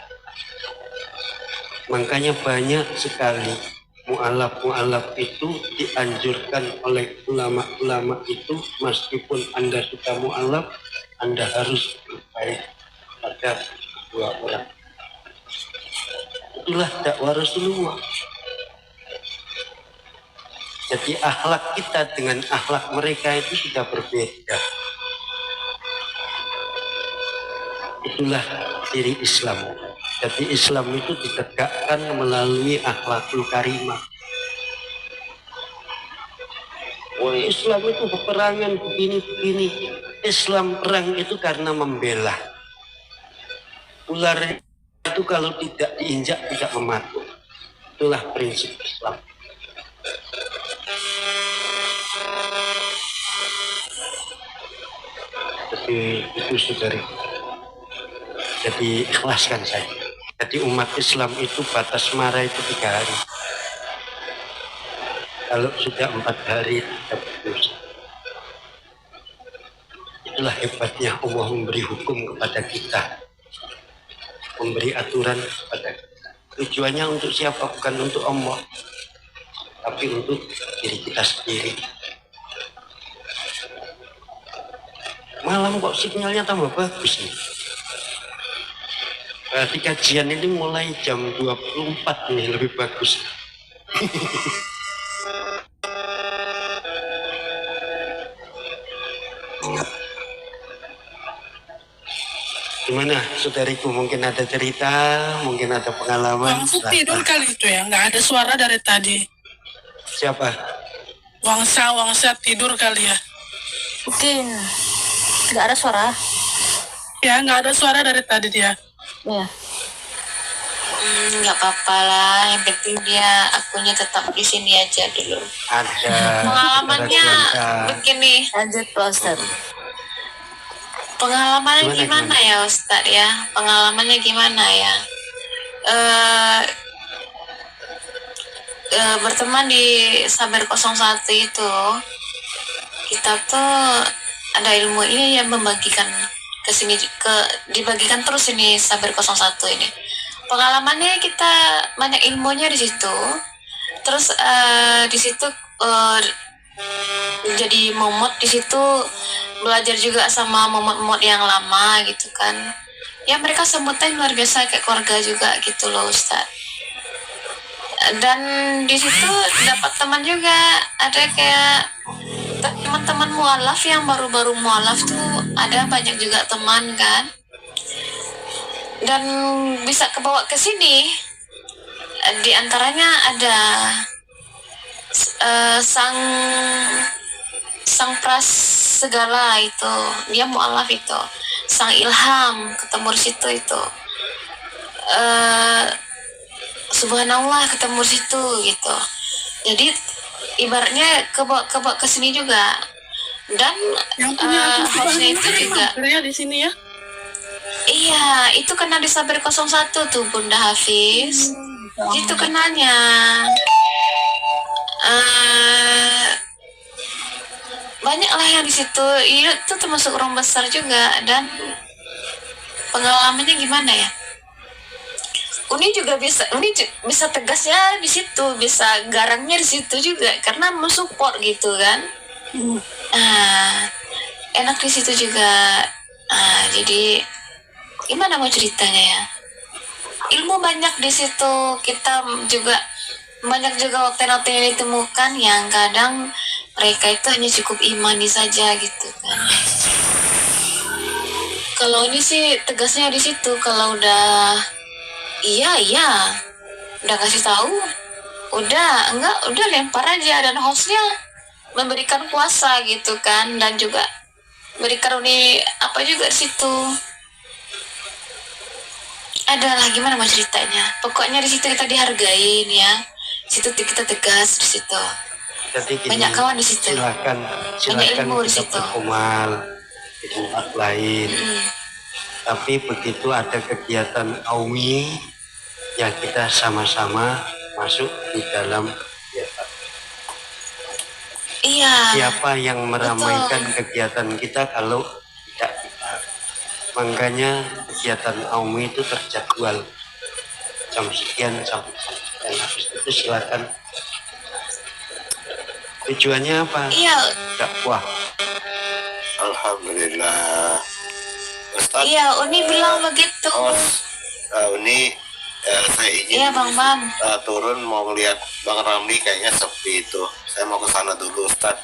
Makanya banyak sekali mu'alaf itu dianjurkan oleh ulama-ulama itu, meskipun Anda sudah mu'alaf, Anda harus berbaik pada dua orang. Itulah dakwah Rasulullah. Jadi akhlak kita dengan akhlak mereka itu sudah berbeda. Itulah ciri Islam. Jadi Islam itu ditegakkan melalui akhlakul karimah. Oh, Islam itu peperangan begini-begini. Islam perang itu karena membela. Ular itu kalau tidak diinjak tidak mematuk. Itulah prinsip Islam. Jadi itu saudari. Jadi ikhlaskan saja. Jadi umat Islam itu batas marah itu 3 hari. Kalau sudah 4 hari tidak berdosa. Itulah hebatnya Allah memberi hukum kepada kita, memberi aturan kepada kita. Tujuannya untuk siapa? Bukan untuk Allah, tapi untuk diri kita sendiri. Malam kok sinyalnya tambah bagus nih. Berarti kajian ini mulai jam 24 nih, lebih bagus. Gimana saudariku, mungkin ada cerita, mungkin ada pengalaman? Wangsa tidur kali itu ya, nggak ada suara dari tadi. Siapa? Wangsa tidur kali ya. Mungkin nggak ada suara. Ya, nggak ada suara dari tadi dia. Ya. Nggak apa-apa lah, yang penting dia akunya tetap di sini aja dulu. Ada. Pengalamannya begini. Lanjut Pak Ustadz. Pengalamannya gimana ya Ustadz ya? Pengalamannya gimana ya? Berteman di Sabar 01 itu, kita tuh ada ilmu ini yang membagikan ke sini, dibagikan terus ini Sabar 01 ini. Pengalamannya kita banyak ilmunya di situ. Terus di situ jadi momot di situ, belajar juga sama momot-momot yang lama gitu kan. Ya mereka sebutan luar biasa, kayak keluarga juga gitu loh Ustadz. Dan di situ dapat teman juga, ada kayak teman-teman mualaf yang baru-baru mualaf tuh, ada banyak juga teman kan, dan bisa kebawa ke sini. Di antaranya ada sang pras segala itu, dia mualaf itu, sang ilham ketemu di situ itu. Subhanallah ketemu di situ gitu. Jadi ibaratnya kebawa ke sini juga. Dan Yang punya hostnya itu juga. Ya di sini ya. Iya, itu kena di Sabar 01 tuh Bunda Hafiz. Itu kenanya. Banyak lah yang di situ. Itu termasuk orang besar juga. Dan pengalamannya gimana ya? Uni juga bisa tegasnya di situ, bisa garangnya di situ juga, karena mensupport gitu kan. Enak di situ juga. Jadi gimana mau ceritanya ya? Ilmu banyak di situ. Kita juga banyak juga waktu yang ditemukan yang kadang mereka itu hanya cukup imani saja gitu kan. Kalau ini sih tegasnya di situ, kalau udah iya udah kasih tahu, udah lempar aja, dan hostnya memberikan kuasa gitu kan, dan juga berikan ini apa juga di situ. Adalah gimana mau ceritanya, pokoknya di situ kita dihargain ya, di situ kita tegas di situ. Jadi gini, Banyak kawan di situ. silakan ilmu di kita situ. berkumal di tempat lain. Tapi begitu ada kegiatan AUMI, ya kita sama-sama masuk di dalam kegiatan. Iya. Siapa yang meramaikan kegiatan kita kalau tidak kita? Makanya kegiatan AUMI itu terjadwal jam sekian sampai jam sekian. Habis itu silakan. Tujuannya apa? Iya. Dakwah. Alhamdulillah. Ustaz, Iya, Uni bilang begitu. Uni, saya izin Iya, Bang Mam. turun mau ngeliat Bang Ramli kayaknya sepi itu. Saya mau ke sana dulu, Ustaz.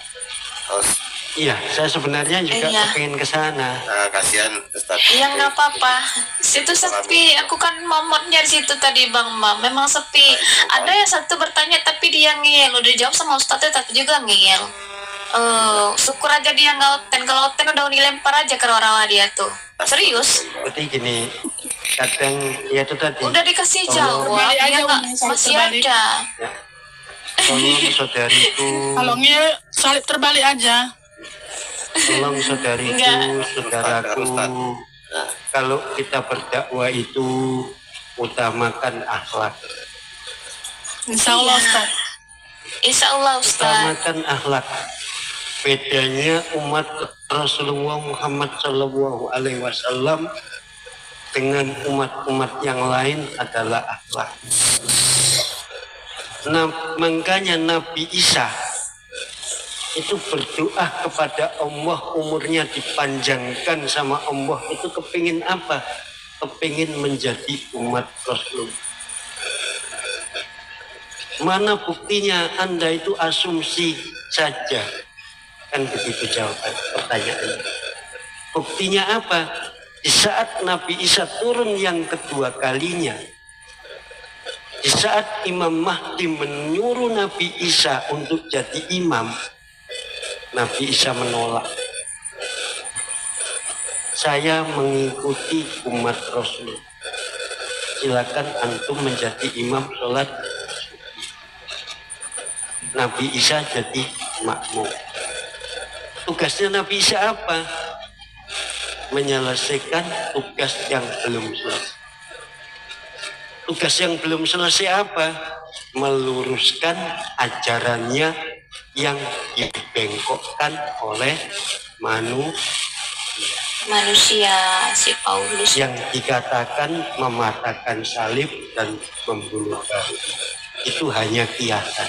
Terus, Iya, saya sebenarnya juga Iya. pengen ke sana. kasihan Ustaz. Iya, nggak apa-apa. Situ sepi. Aku kan momotnya di situ tadi, Bang Mam. Memang sepi. Ada yang satu bertanya tapi dia ngeyel. Udah jawab sama Ustadznya tapi juga ngeyel. Syukur aja dia nggak oten. Kalau oten udah Uni lempar aja ke orang dia tuh. Serius. Seperti gini, kadang ya itu tadi. Udah dikasih jawab. Terbalik aja, Dia nggak Umi, salib masih terbalik. ada. Tolong saudariku, Kalau ngeyel salib terbalik aja. tolong saudariku, Enggak. saudaraku. Kalau kita berdakwah itu utamakan akhlak. Insya Allah, Iya. Ustaz. Insya Allah Ustaz. Utamakan akhlak. Bedanya umat Rasulullah Muhammad Shallallahu Alaihi Wasallam dengan umat-umat yang lain adalah akhlak. Nah, makanya Nabi Isa itu berdoa kepada Allah, umurnya dipanjangkan sama Allah. Itu kepingin apa? Kepingin menjadi umat Rasulullah. Mana buktinya? Anda itu asumsi saja. Kan begitu jawaban pertanyaannya. Buktinya apa? Di saat Nabi Isa turun yang kedua kalinya, di saat Imam Mahdi menyuruh Nabi Isa untuk jadi imam, Nabi Isa menolak. Saya mengikuti umat Rasul. Silakan antum menjadi imam sholat. Nabi Isa jadi makmum. Tugasnya Nabi Isa apa? Menyelesaikan tugas yang belum selesai. Tugas yang belum selesai apa? Meluruskan ajarannya yang dibengkokkan oleh Manusia si Paulus. yang dikatakan mematahkan salib dan membunuh baru. Itu hanya kiasan.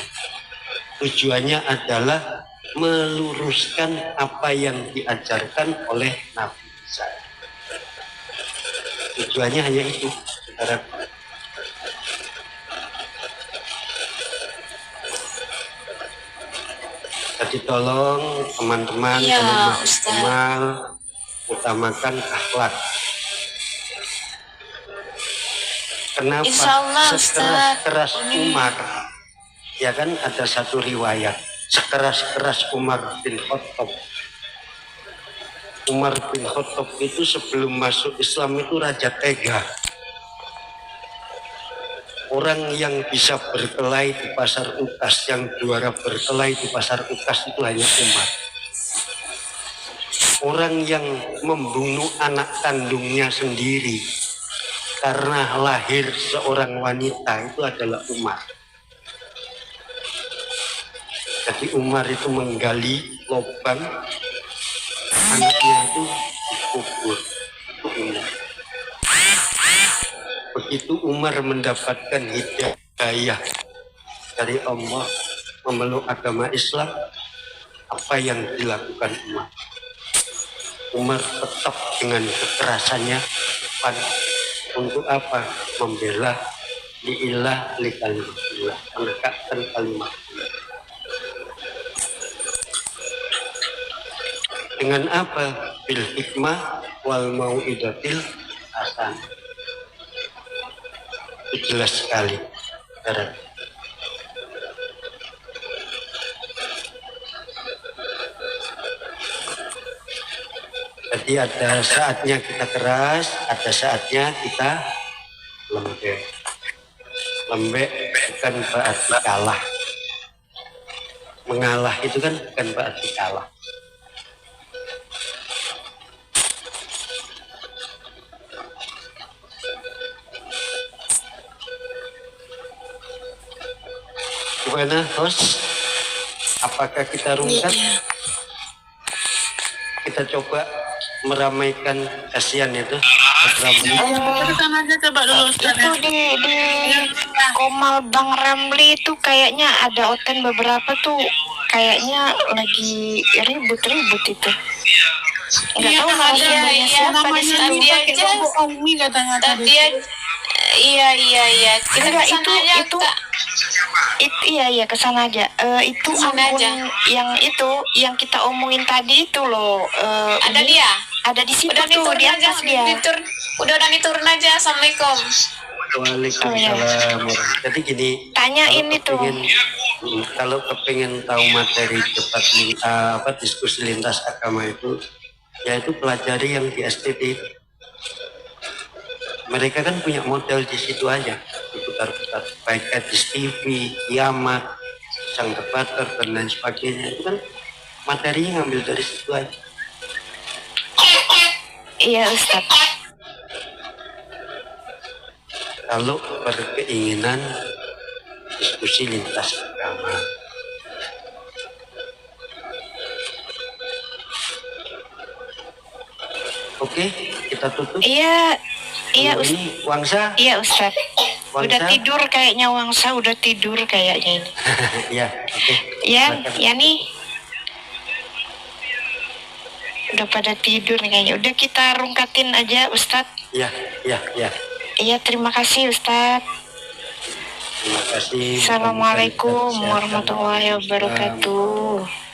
Tujuannya adalah meluruskan apa yang diajarkan oleh Nabi Isa. Tujuannya hanya itu, saudara. Jadi tolong teman-teman, Iya, kalau Ustaz. maksimal utamakan akhlak. Kenapa Insya Allah, Ustaz. sekeras Umar? Ya kan ada satu riwayat, sekeras Umar bin Khattab. Umar bin Khattab itu sebelum masuk Islam itu raja tega. Orang yang bisa berkelahi di pasar Ukas, yang juara berkelahi di pasar Ukas itu hanya Umar. Orang yang membunuh anak kandungnya sendiri karena lahir seorang wanita itu adalah Umar. Jadi Umar itu menggali lubang, anaknya itu dikubur. Itu Umar. Begitu Umar mendapatkan hidayah dari Allah memeluk agama Islam, apa yang dilakukan Umar? Umar tetap dengan kekerasannya depan untuk apa? Membela liilah likalimatillah, menegakkan kalimat. Dengan apa? Bil hikmah wal mau'idatil hasan. Itu jelas sekali. Jadi ada saatnya kita keras, ada saatnya kita lembek. Lembek bukan berarti kalah. mengalah itu kan bukan berarti kalah. Gimana, host? Apakah kita rungkat? Kita coba meramaikan kasihan itu. Kita aja coba dulu Ustaz Itu ya. di Komal Bang Ramli itu kayaknya ada oten beberapa tuh kayaknya lagi ribut-ribut itu. Nggak tahu narasumbernya siapa di situ. Tadi aja Umi katanya tadi aja. Iya kita Enggak, kesana aja itu Kak. iya kesana aja. Itu Kesana akun aja. yang kita omongin tadi itu loh. Ada ini dia. ada di situ Udah tuh diturun di aja, atas dia. udah diturun aja. Assalamualaikum. Waalaikumsalam. Jadi gini, Tanyain itu. kalau kepengen tahu materi debat diskusi lintas agama itu, yaitu pelajari yang di STD. Mereka kan punya model di situ aja, diputar-putar, baik Edis TV, Kiamat, Sang Debater dan lain sebagainya. Itu kan materinya ngambil dari situ aja. Iya Ustaz. Kalau berkeinginan diskusi lintas agama. Oke, kita tutup. Iya Ustaz. Ini Wangsa. Iya Ustaz. Udah Wangsa. tidur kayaknya Wangsa, udah tidur kayaknya ini. Ya, oke. Ya nih. Udah pada tidur nih kayaknya. Udah kita rungkatin aja Ustaz. Ya. Iya terima kasih Ustaz. Terima kasih. Assalamualaikum Mudah-mudahan kita sehat. warahmatullahi wabarakatuh.